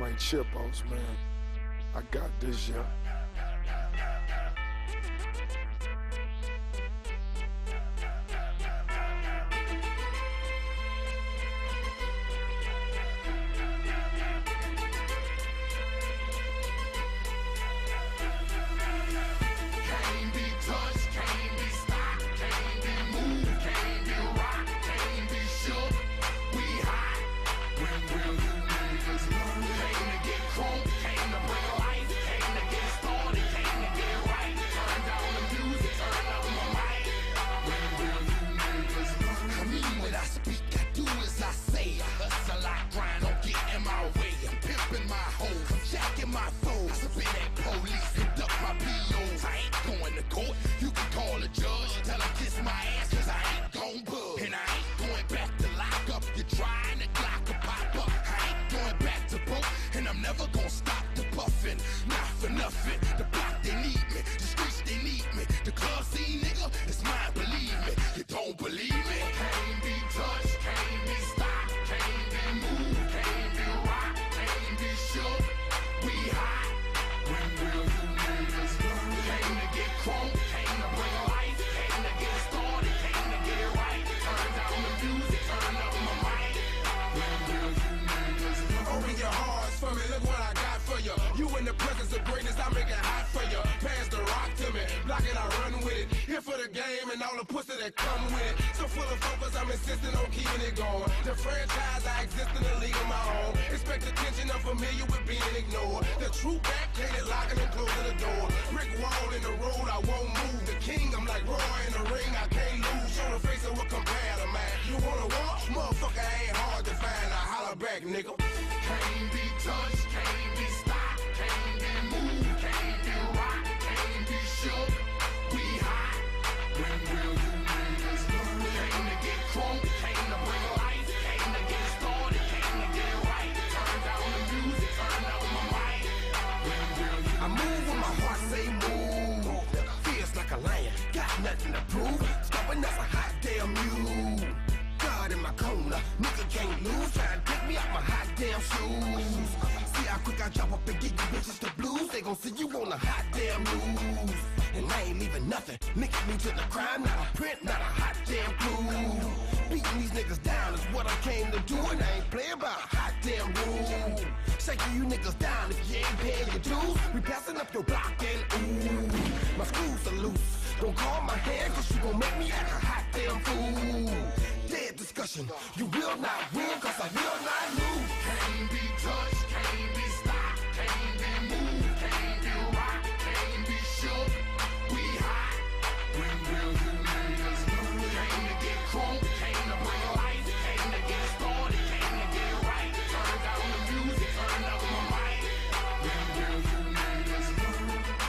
my chip outs, man. I got this, yeah. You will not win, cause I will not lose. Can't be touched, can't be stopped, can't be moved, can't be rocked, can't be shook. We hot. When will you niggas learn? Came to get crunk, came to bring life, came to get started, came to get right. Turn down the music, turn up my mic. When will you niggas learn?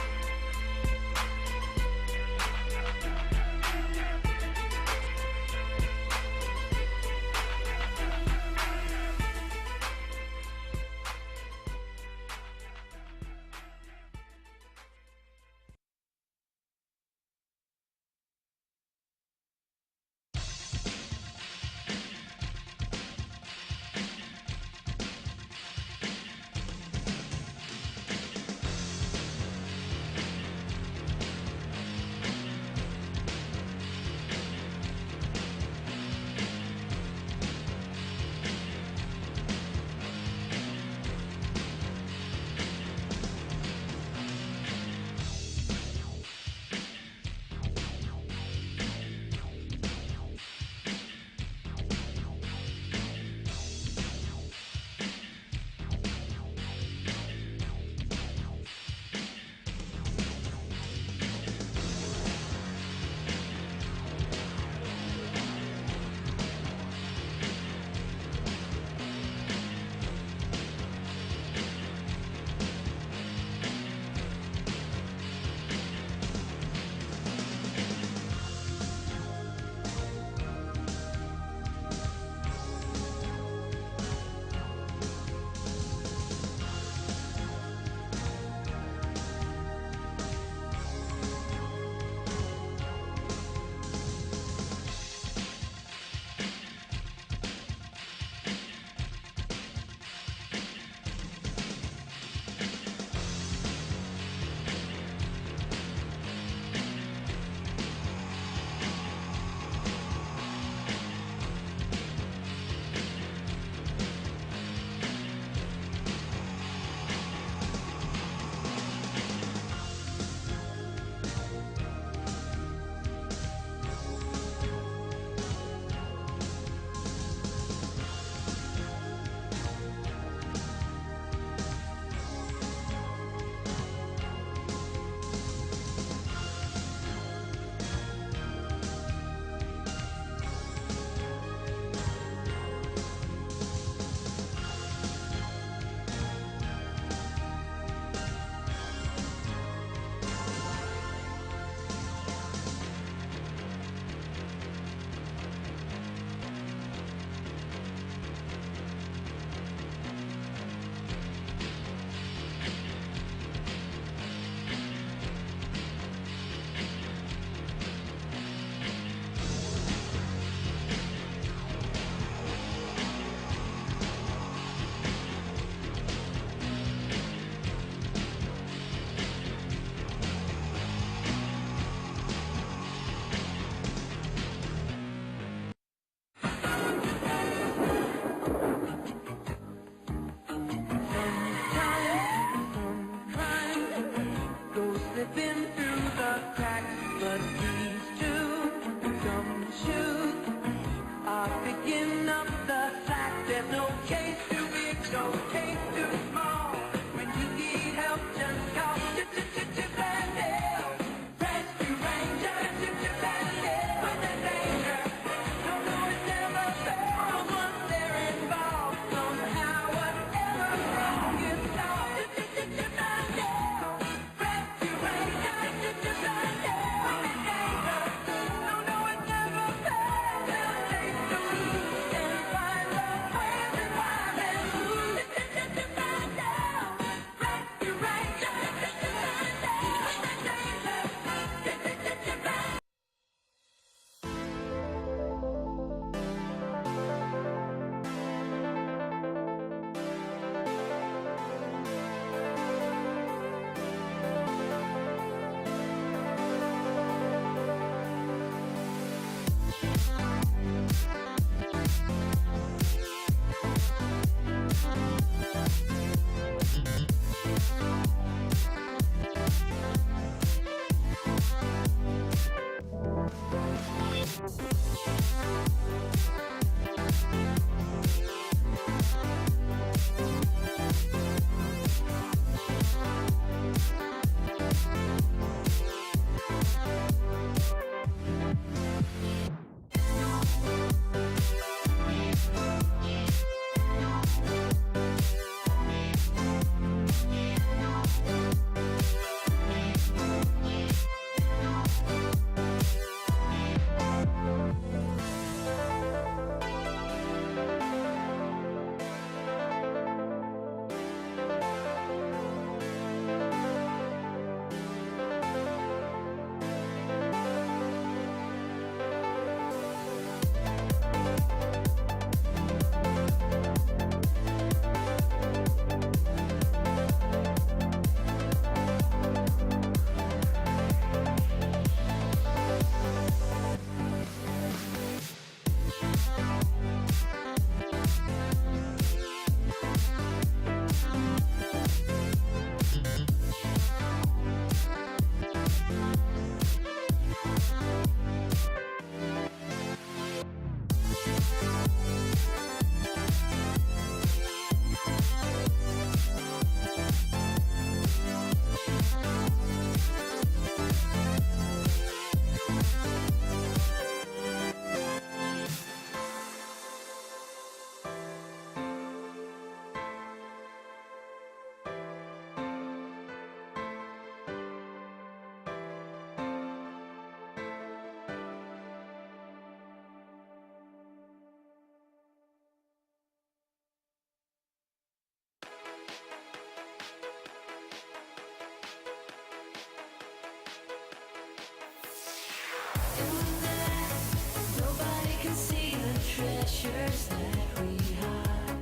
Nobody can see the treasures that we hide.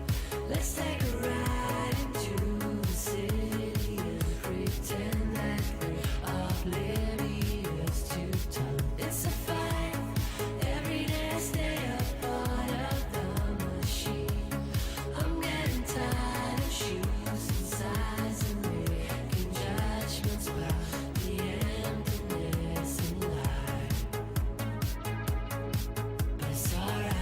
Let's take a ride into the city and pretend that we're oblivious to time. It's a fight every day. Stay a part of the machine. I'm getting tired of choosing sides and making judgments about the emptiness in life. But it's alright.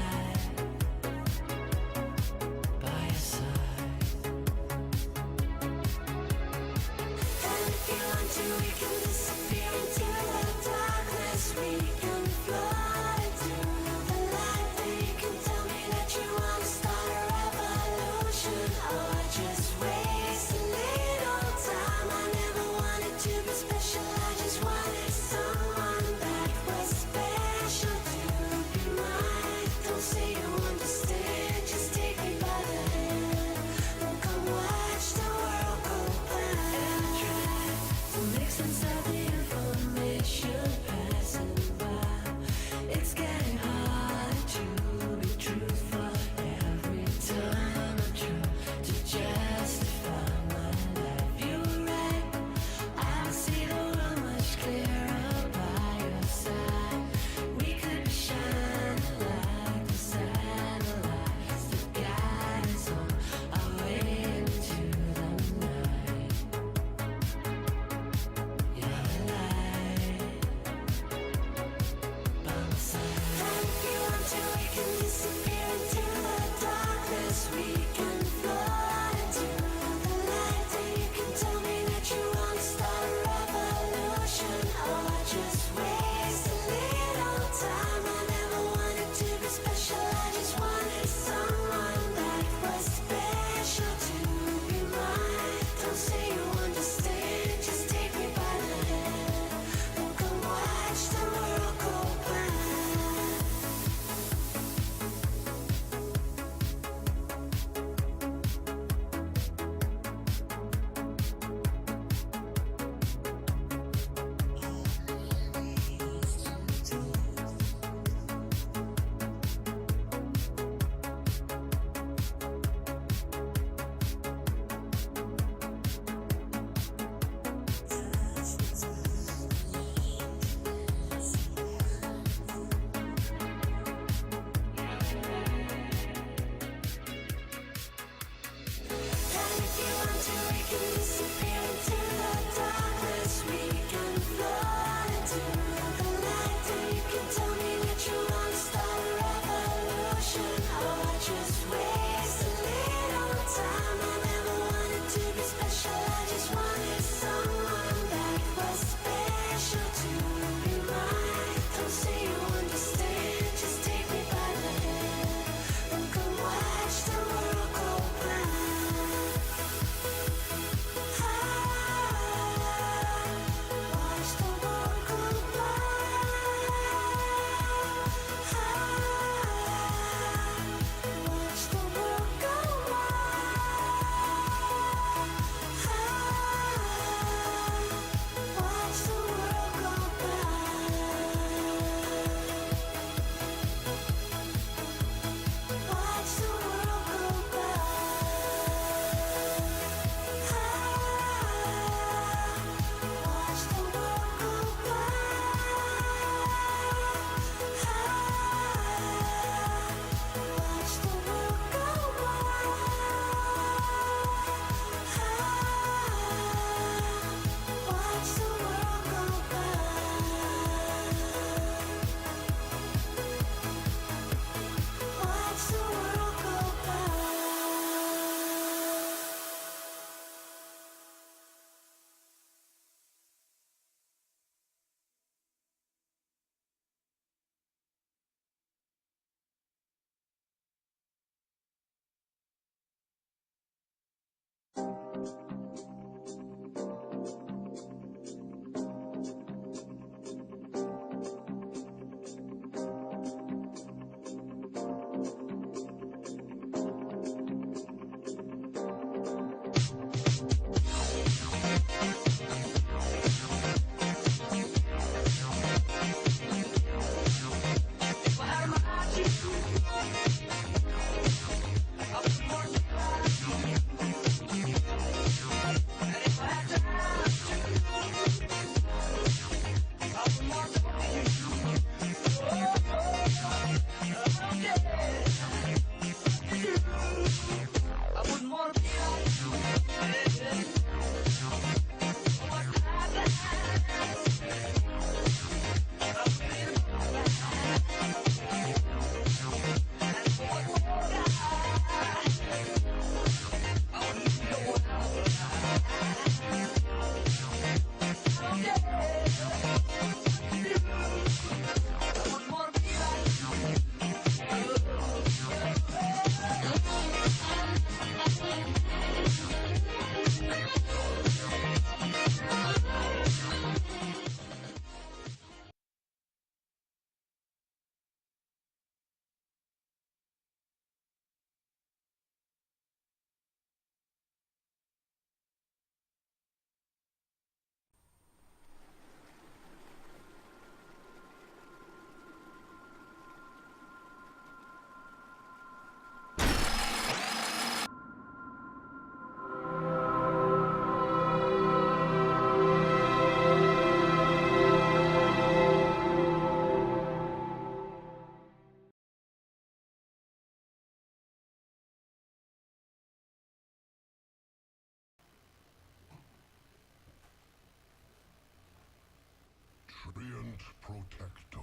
Treant Protector.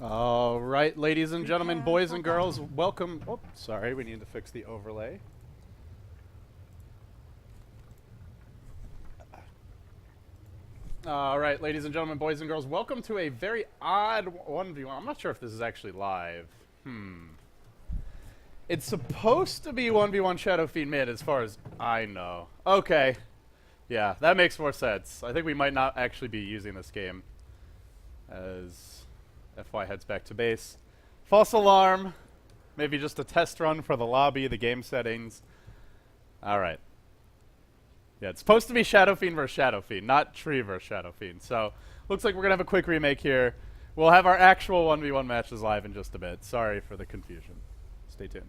All right, ladies and gentlemen, boys and girls, welcome. Oh, sorry, we need to fix the overlay. All right, ladies and gentlemen, boys and girls, welcome to a very odd 1v1. I'm not sure if this is actually live. It's supposed to be 1v1 Shadow Fiend mid, as far as I know. Okay. Yeah, that makes more sense. I think we might not actually be using this game, as FY heads back to base. False alarm. Maybe just a test run for the lobby, the game settings. Alright. Yeah, it's supposed to be Shadow Fiend versus Shadow Fiend, not Tree versus Shadow Fiend. So, looks like we're going to have a quick remake here. We'll have our actual 1v1 matches live in just a bit. Sorry for the confusion. Stay tuned.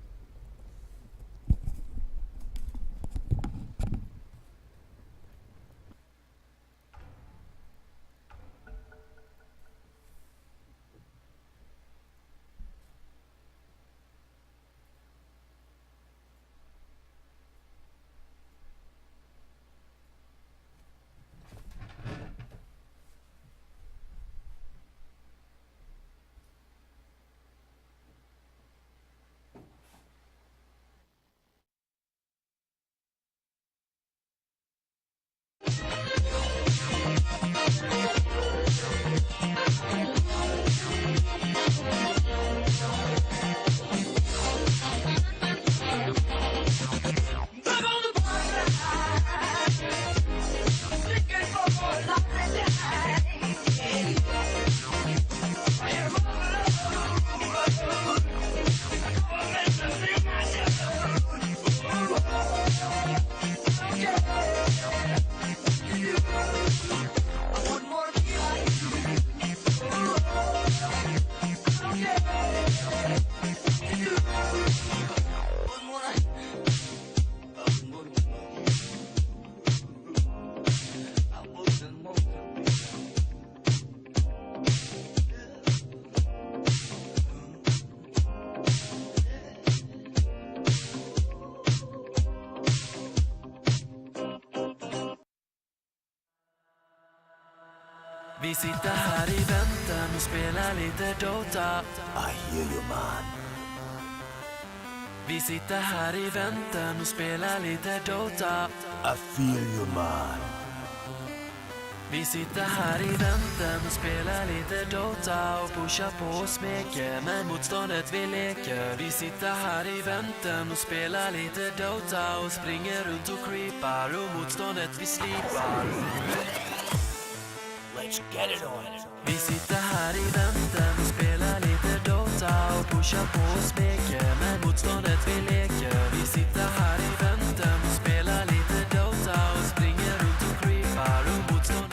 Vi sitter här i väntan och spelar lite Dota. I hear you, man. Vi sitter här i väntan och spelar lite Dota. I feel you, man. Vi sitter här i väntan och spelar lite Dota och pushar på och smeker, men motståndet vi leker. Vi sitter här i väntan och spelar lite Dota och springer runt och creepar och motståndet vi slipar. Let's get it on. Vi sitter här i väntan och spelar lite Dota och pushar på och smeker, men motståndet vi leker. Vi sitter här i väntan och spelar lite Dota och springer runt och creepar och motståndet.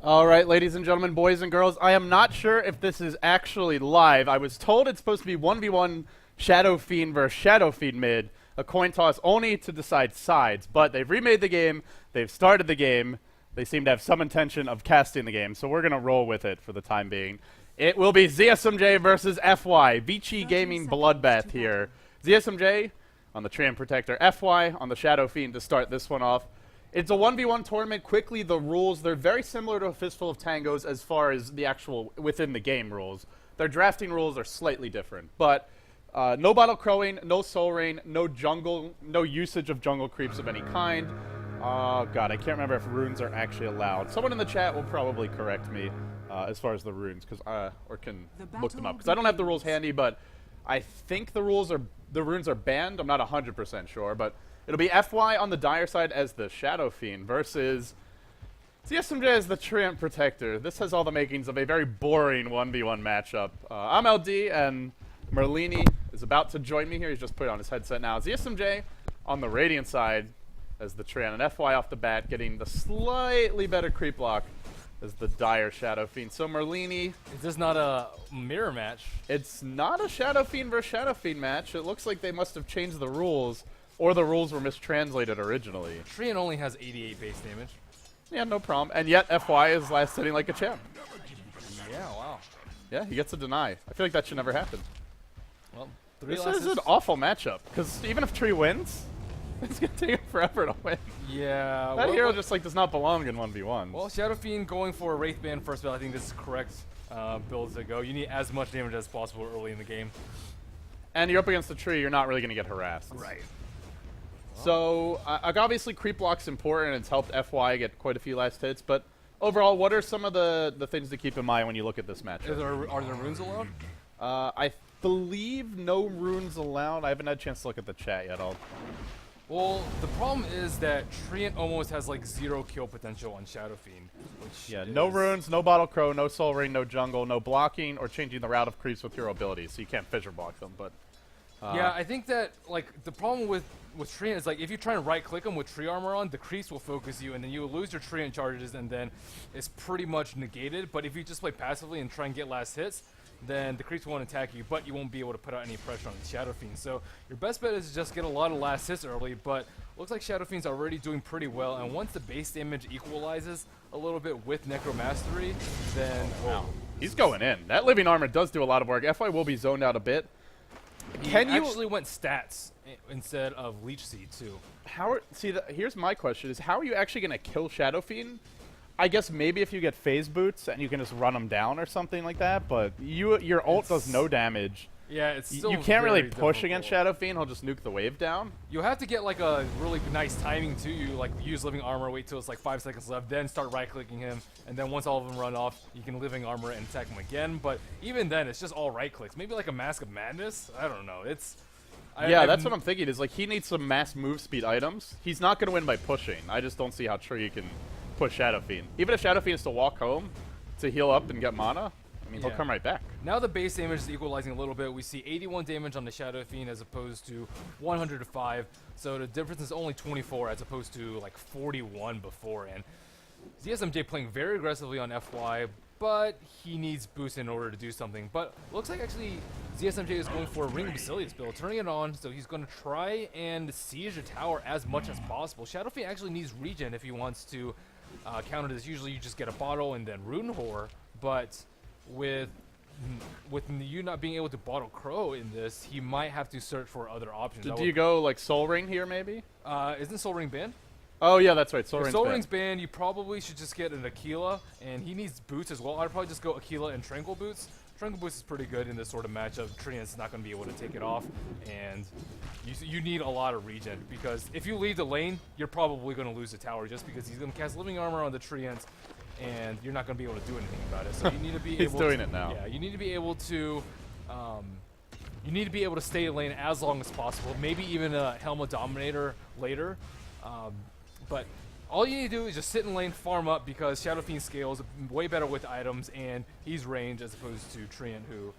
All right, ladies and gentlemen, boys and girls, I am not sure if this is actually live. I was told it's supposed to be 1v1 Shadow Fiend versus Shadow Fiend mid, a coin toss only to decide sides, but they've remade the game, they've started the game, they seem to have some intention of casting the game, so we're going to roll with it for the time being. It will be ZSMJ versus FY, Vici Gaming Bloodbath here. ZSMJ on the Treant Protector, FY on the Shadow Fiend to start this one off. It's a 1v1 tournament. Quickly, the rules, they're very similar to a Fistful of Tangos as far as the actual within the game rules. Their drafting rules are slightly different, but no bottle crowing, no soul rain, no jungle, no usage of jungle creeps of any kind. Oh god, I can't remember if runes are actually allowed. Someone in the chat will probably correct me as far as the runes, or can look them up, because I don't have the rules handy, but I think the runes are banned. I'm not 100% sure, but it'll be FY on the Dire side as the Shadow Fiend versus ZSMJ as the Treant Protector. This has all the makings of a very boring 1v1 matchup. I'm LD, and Merlini is about to join me here. He's just put on his headset now. ZSMJ on the Radiant side as the Treant, and FY off the bat getting the slightly better creep block as the Dire Shadow Fiend. So Merlini... Is this not a mirror match? It's not a Shadow Fiend versus Shadow Fiend match. It looks like they must have changed the rules, or the rules were mistranslated originally. Treant only has 88 base damage. Yeah, no problem. And yet FY is last sitting like a champ. Yeah, wow. Yeah, he gets a deny. I feel like that should never happen. Well, This is an awful matchup, because even if Tree wins, it's going to take him forever to win. Yeah. That hero just like does not belong in 1v1. Well, Shadow Fiend going for a Wraith Band first build. I think this is correct builds to go. You need as much damage as possible early in the game. And you're up against the tree, you're not really going to get harassed. Right. So, obviously creep block's important, and it's helped FY get quite a few last hits, but overall, what are some of the things to keep in mind when you look at this matchup? Are there runes allowed? I believe no runes allowed. I haven't had a chance to look at the chat yet. Well, the problem is that Treant almost has like 0 kill potential on Shadow Fiend. Which Yeah, no runes, no Bottle Crow, no Soul Ring, no jungle, no blocking or changing the route of creeps with hero abilities, so you can't fissure block them, but... yeah, I think that like the problem with Treant is like if you try and right click them with tree armor on, the creeps will focus you and then you will lose your Treant charges and then it's pretty much negated. But if you just play passively and try and get last hits, then the creeps won't attack you, but you won't be able to put out any pressure on the Shadow Fiend. So your best bet is to just get a lot of last hits early, but looks like Shadow Fiend's already doing pretty well, and once the base damage equalizes a little bit with Necromastery, then... Wow. He's going in. That Living Armor does do a lot of work. FY will be zoned out a bit. He Can you actually went stats instead of Leech Seed, too. Here's my question, is how are you actually going to kill Shadow Fiend? I guess maybe if you get phase boots and you can just run them down or something like that, but your ult does no damage. Yeah, it's still you can't really very push difficult. against Shadow Fiend. He'll just nuke the wave down. You have to get like a really nice timing too. You like use Living Armor, wait till it's like 5 seconds left, then start right-clicking him, and then once all of them run off, you can Living Armor and attack him again. But even then, it's just all right-clicks. Maybe like a Mask of Madness? I don't know. That's what I'm thinking, is like he needs some mass move speed items. He's not going to win by pushing. I just don't see how Tree can push Shadow Fiend. Even if Shadow Fiend is to walk home to heal up and get mana, I mean, he'll come right back. Now the base damage is equalizing a little bit. We see 81 damage on the Shadow Fiend as opposed to 105. So the difference is only 24 as opposed to like 41 before. And ZSMJ playing very aggressively on FY, but he needs boost in order to do something. But looks like actually ZSMJ is going for a Ring of Basilius build, turning it on, so he's going to try and siege a tower as much as possible. Shadow Fiend actually needs regen if he wants to counter this. Usually you just get a bottle and then Rune Whore, but with you not being able to bottle Crow in this, he might have to search for other options. Do you go like Soul Ring here maybe? Isn't Soul Ring banned? Oh yeah, that's right. Soul If Ring's Soul banned. Ring's banned, you probably should just get an Aquila, and he needs boots as well. I'd probably just go Aquila and Tranquil Boots. Tranquil Boots is pretty good in this sort of matchup. Treant's not going to be able to take it off, and you need a lot of regen, because if you leave the lane, you're probably going to lose the tower just because he's going to cast Living Armor on the Treant, and you're not going to be able to do anything about it. So you need to be He's able doing to, it now. Yeah, you need to be able to stay in lane as long as possible. Maybe even a Helma Dominator later. But all you need to do is just sit in lane, farm up, because Shadow Fiend scales way better with items, and he's range as opposed to Treant, who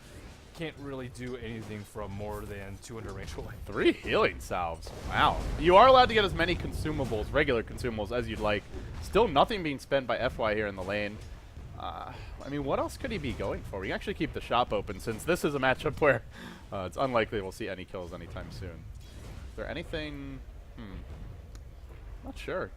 can't really do anything from more than 200 range away. 3 healing salves. Wow. You are allowed to get as many consumables, regular consumables, as you'd like. Still nothing being spent by FY here in the lane. I mean, what else could he be going for? We can actually keep the shop open, since this is a matchup where it's unlikely we'll see any kills anytime soon. Is there anything... Not sure.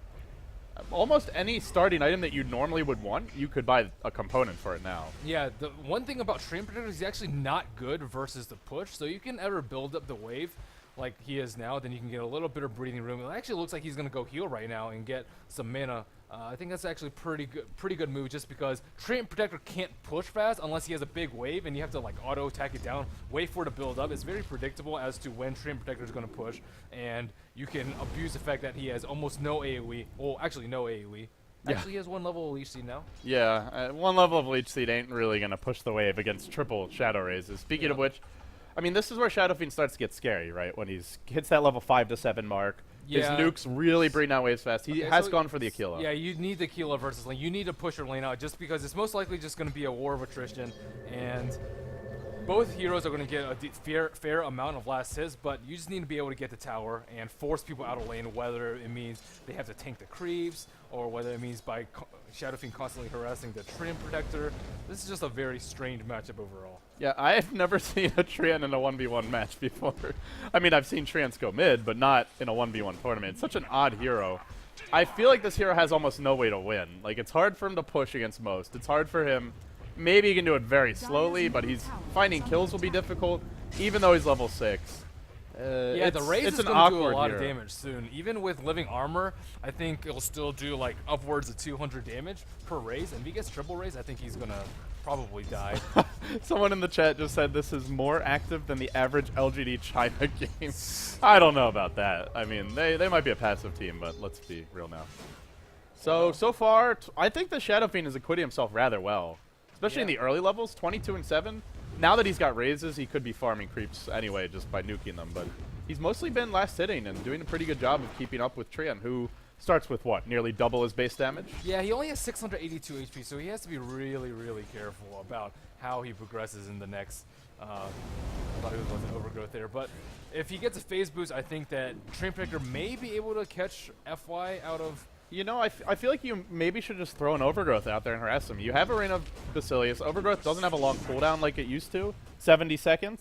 Almost any starting item that you normally would want, you could buy a component for it now. Yeah, the one thing about Treant Protector is he's actually not good versus the push, so you can ever build up the wave like he is now, then you can get a little bit of breathing room. It actually looks like he's going to go heal right now and get some mana. I think that's actually pretty good move, just because Treant Protector can't push fast unless he has a big wave, and you have to like auto attack it down, wait for it to build up. It's very predictable as to when Treant Protector is going to push, and you can abuse the fact that he has almost no AoE. Well, actually no AoE. Yeah. Actually, he has 1 level of Leech Seed now. Yeah, 1 level of Leech Seed ain't really going to push the wave against triple Shadow Raises. Speaking of which, I mean, this is where Shadow Fiend starts to get scary, right? When he hits that level 5 to 7 mark. Yeah. His nukes really bring down waves fast. He has so gone for the Aquila. Yeah, you need the Aquila versus lane. You need to push your lane out, just because it's most likely just going to be a war of attrition, and both heroes are going to get a fair amount of last hits, but you just need to be able to get the tower and force people out of lane, whether it means they have to tank the creeps, or whether it means by Shadow Fiend constantly harassing the Treant Protector. This is just a very strange matchup overall. Yeah, I've never seen a Treant in a 1v1 match before. I mean, I've seen Treants go mid, but not in a 1v1 tournament. It's such an odd hero. I feel like this hero has almost no way to win. Like, it's hard for him to push against most. It's hard for him. Maybe he can do it very slowly, but finding kills will be difficult, even though he's level 6. Yeah, the raise is going to do a lot of damage soon. Even with Living Armor, I think it'll still do like upwards of 200 damage per raise. And if he gets triple raise, I think he's going to probably die. Someone in the chat just said this is more active than the average LGD China game. I don't know about that. I mean, they might be a passive team, but let's be real now. So far, I think the Shadow Fiend has acquitted himself rather well. Especially in the early levels, 22 and 7. Now that he's got raises, he could be farming creeps anyway just by nuking them. But he's mostly been last hitting and doing a pretty good job of keeping up with Treant, who starts with what, nearly double his base damage? Yeah, he only has 682 HP, so he has to be really, really careful about how he progresses in the next. I thought he was about to overgrowth there, but if he gets a phase boost, I think that Treant Protector may be able to catch FY out of. You know, I feel like you maybe should just throw an Overgrowth out there and harass him. You have a Ring of Basilius. Overgrowth doesn't have a long cooldown like it used to, 70 seconds.